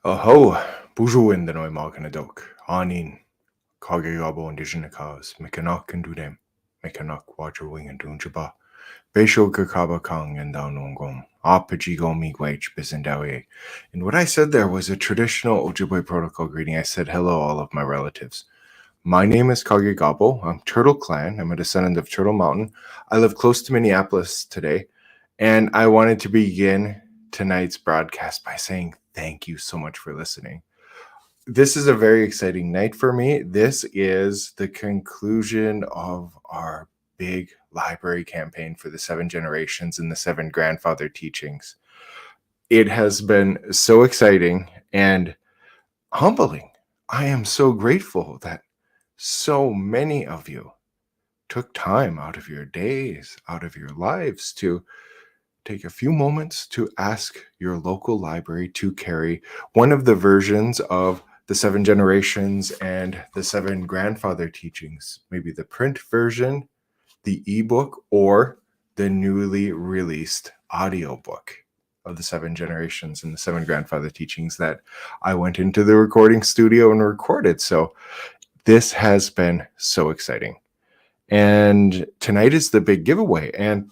Aho, bujuin the noi maganadok, anin, kagegabo indigenous, mekanak and dudem, mekanak water wing and dunjaba, Besho kakaba kang and downongom, Aapijig miigwech bizendawe. And what I said there was a traditional Ojibwe protocol greeting. I said hello, all of my relatives. My name is Kage Gabo. I'm Turtle Clan. I'm a descendant of Turtle Mountain. I live close to Minneapolis today, and I wanted to begin tonight's broadcast by saying thank you so much for listening. This is a very exciting night for me. This is the conclusion of our big library campaign for the 7 generations and the 7 grandfather teachings. It has been so exciting and humbling. I am so grateful that so many of you took time out of your days, out of your lives to take a few moments to ask your local library to carry one of the versions of the 7 generations and the 7 grandfather teachings, maybe the print version, the ebook, or the newly released audiobook of the 7 generations and the 7 grandfather teachings that I went into the recording studio and recorded. So this has been so exciting. And tonight is the big giveaway. And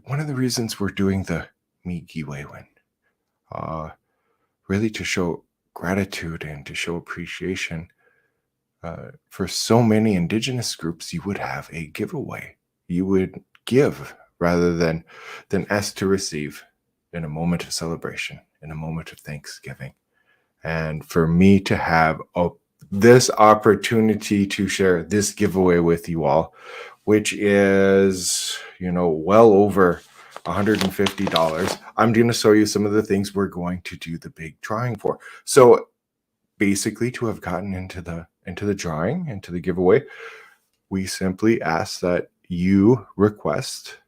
one of the reasons we're doing the miigwech, really to show gratitude and to show appreciation for so many Indigenous groups, you would have a giveaway. You would give rather than ask to receive in a moment of celebration, in a moment of thanksgiving. And for me to have this opportunity to share this giveaway with you all, which is, well over $150. I'm going to show you some of the things we're going to do the big drawing for. So basically, to have gotten into the drawing, into the giveaway, we simply ask that you request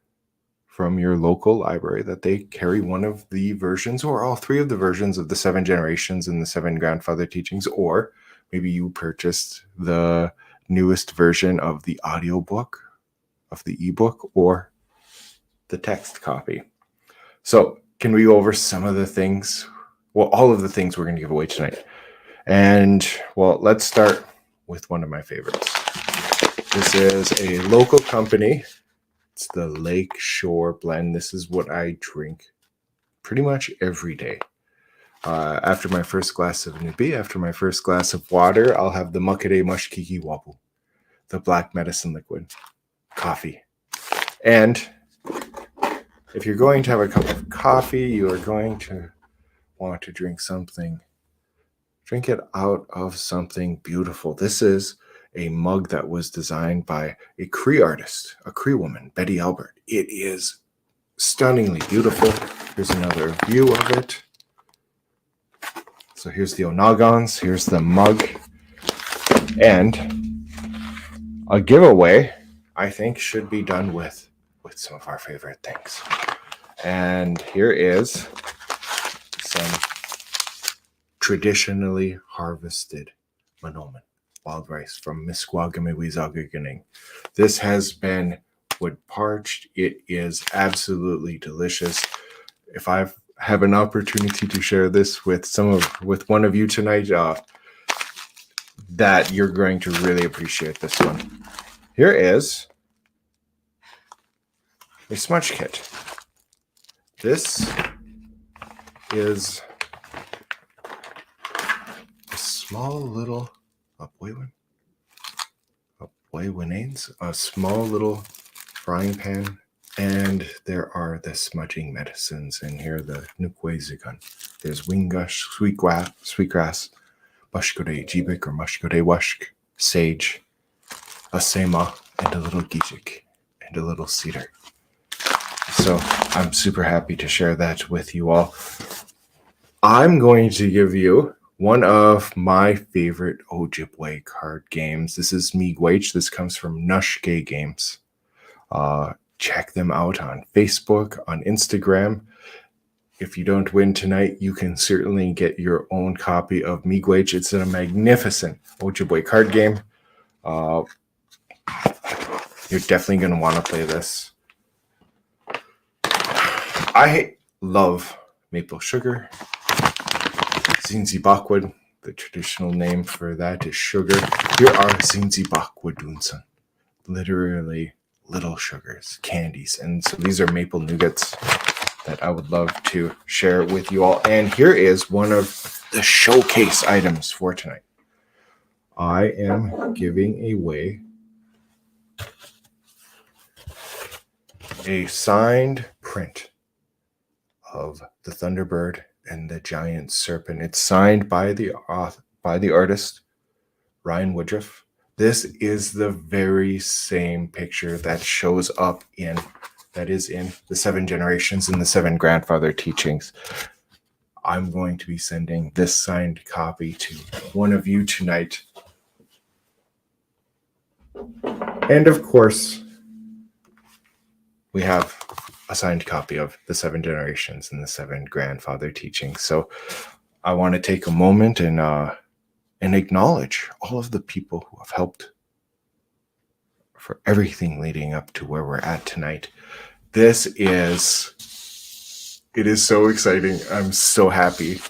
from your local library that they carry one of the versions or all 3 of the versions of the 7 generations and the 7 grandfather teachings, or maybe you purchased the newest version of the audiobook, of the ebook, or the text copy. So can we go over some of the things, well, all of the things we're going to give away tonight? And well, let's start with one of my favorites. This is a local company. It's the Lake Shore Blend. This is what I drink pretty much every day. After my first glass of nubi, after my first glass of water, I'll have the Makere Mushkiki Wabu, the black medicine liquid, coffee. And if you're going to have a cup of coffee, you are going to want to drink it out of something beautiful. This is a mug that was designed by a Cree artist, a Cree woman, Betty Albert. It is stunningly beautiful. Here's another view of it. So here's the onagons, here's the mug, and a giveaway, I think, should be done with some of our favorite things. And here is some traditionally harvested manoman, wild rice from Misquagamewizagiganing. This has been wood parched. It is absolutely delicious. If I have an opportunity to share this with one of you tonight, that you're going to really appreciate this one. Here is a smudge kit. This is a small little a small little frying pan, and there are the smudging medicines in here, the nukwezigan. There's wingush, sweetgrass, mushkode jibik or mushkode washk, sage, a sema, and a little gijik, and a little cedar. So I'm super happy to share that with you all. I'm going to give you one of my favorite Ojibwe card games. This is miigwech. This comes from Nushke Games. Check them out on Facebook, on Instagram. If you don't win tonight, you can certainly get your own copy of miigwech. It's a magnificent Ojibwe card game. You're definitely going to want to play this. I love maple sugar. Zinzibakwa, the traditional name for that is sugar. Here are Zinzibakwa dunsan, literally little sugars, candies. And so these are maple nougats that I would love to share with you all. And here is one of the showcase items for tonight. I am giving away a signed print of the Thunderbird and the Giant Serpent. It's signed by the artist Ryan Woodruff. This is the very same picture that shows up that is in the 7 Generations and the 7 Grandfather Teachings. I'm going to be sending this signed copy to one of you tonight. And of course, we have a signed copy of the 7 Generations and the 7 Grandfather Teachings. So I want to take a moment and acknowledge all of the people who have helped for everything leading up to where we're at tonight. It is so exciting. I'm so happy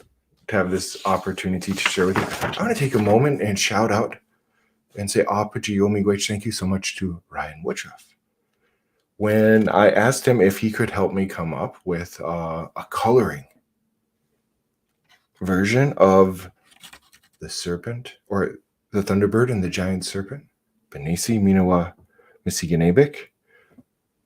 to have this opportunity to share with you. I want to take a moment and shout out and say Aapijig miigwech. Thank you so much to Ryan Woodruff. When I asked him if he could help me come up with a coloring version of the serpent, or the Thunderbird and the Giant Serpent, Benisi Minawa Misiganebik,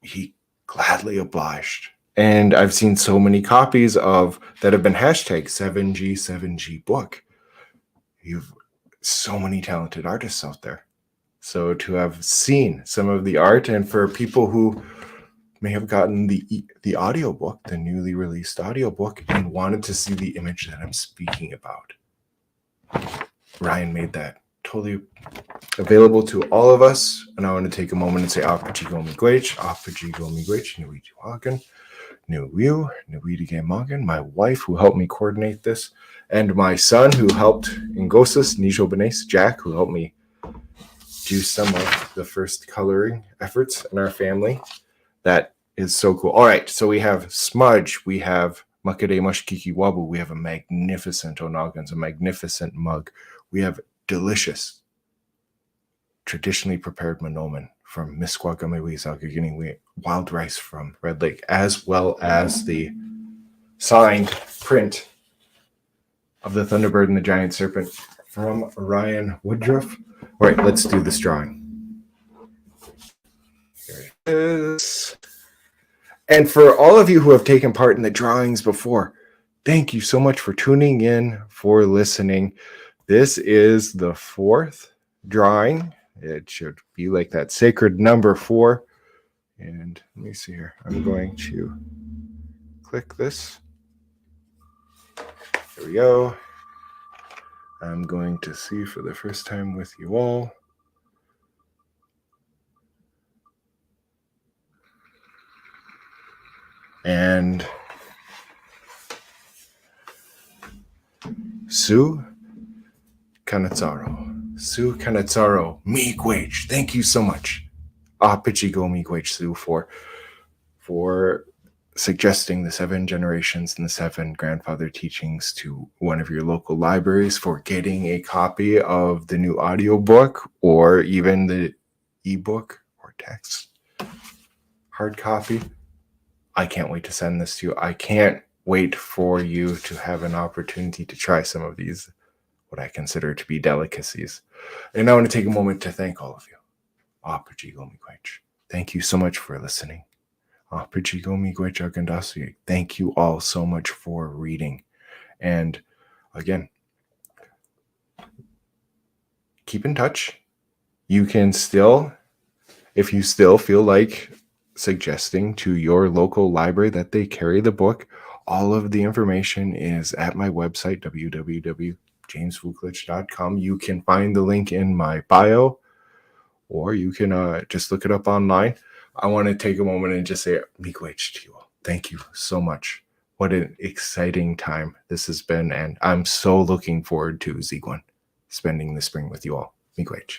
he gladly obliged. And I've seen so many copies of that have been hashtag 7G7G book. You've so many talented artists out there. So to have seen some of the art, and for people who may have gotten the audiobook, the newly released audiobook, and wanted to see the image that I'm speaking about, Ryan made that totally available to all of us. And I want to take a moment and say Aapijig miigwech, Aapijig miigwech, Nuijiwagan, Nuiu, Nuidigemagan, my wife who helped me coordinate this, and my son who helped Ngosis, Nijo Benes, Jack, who helped me do some of the first coloring efforts in our family. That is so cool. All right, so we have smudge, we have Makade Mashkiki Wabu, we have a magnificent onagans, a magnificent mug. We have delicious, traditionally prepared manoman from Misquagamewi wild rice from Red Lake, as well as the signed print of the Thunderbird and the Giant Serpent from Ryan Woodruff. All right, let's do this drawing. Here it is. And for all of you who have taken part in the drawings before, thank you so much for tuning in, for listening. This is the 4th drawing. It should be like that sacred number 4. And let me see here. I'm going to click this. Here we go. I'm going to see for the first time with you all. And Sue Kanatsaro, miigwech. Thank you so much, Aapijig miigwech, Sue, for suggesting the 7 Generations and the 7 Grandfather Teachings to one of your local libraries, for getting a copy of the new audiobook or even the ebook or text hard copy. I can't wait to send this to you. I can't wait for you to have an opportunity to try some of these, what I consider to be delicacies. And I want to take a moment to thank all of you. Aapijig miigwech. Thank you so much for listening. Aapijig miigwech agandasi. Thank you all so much for reading. And again, keep in touch. You can still, if you still feel like suggesting to your local library that they carry the book, all of the information is at my website, www.jamesvuklich.com. You can find the link in my bio, or you can just look it up online. I want to take a moment and just say miigwech to you all. Thank you so much. What an exciting time this has been, and I'm so looking forward to Ziguan spending the spring with you all. Miigwech.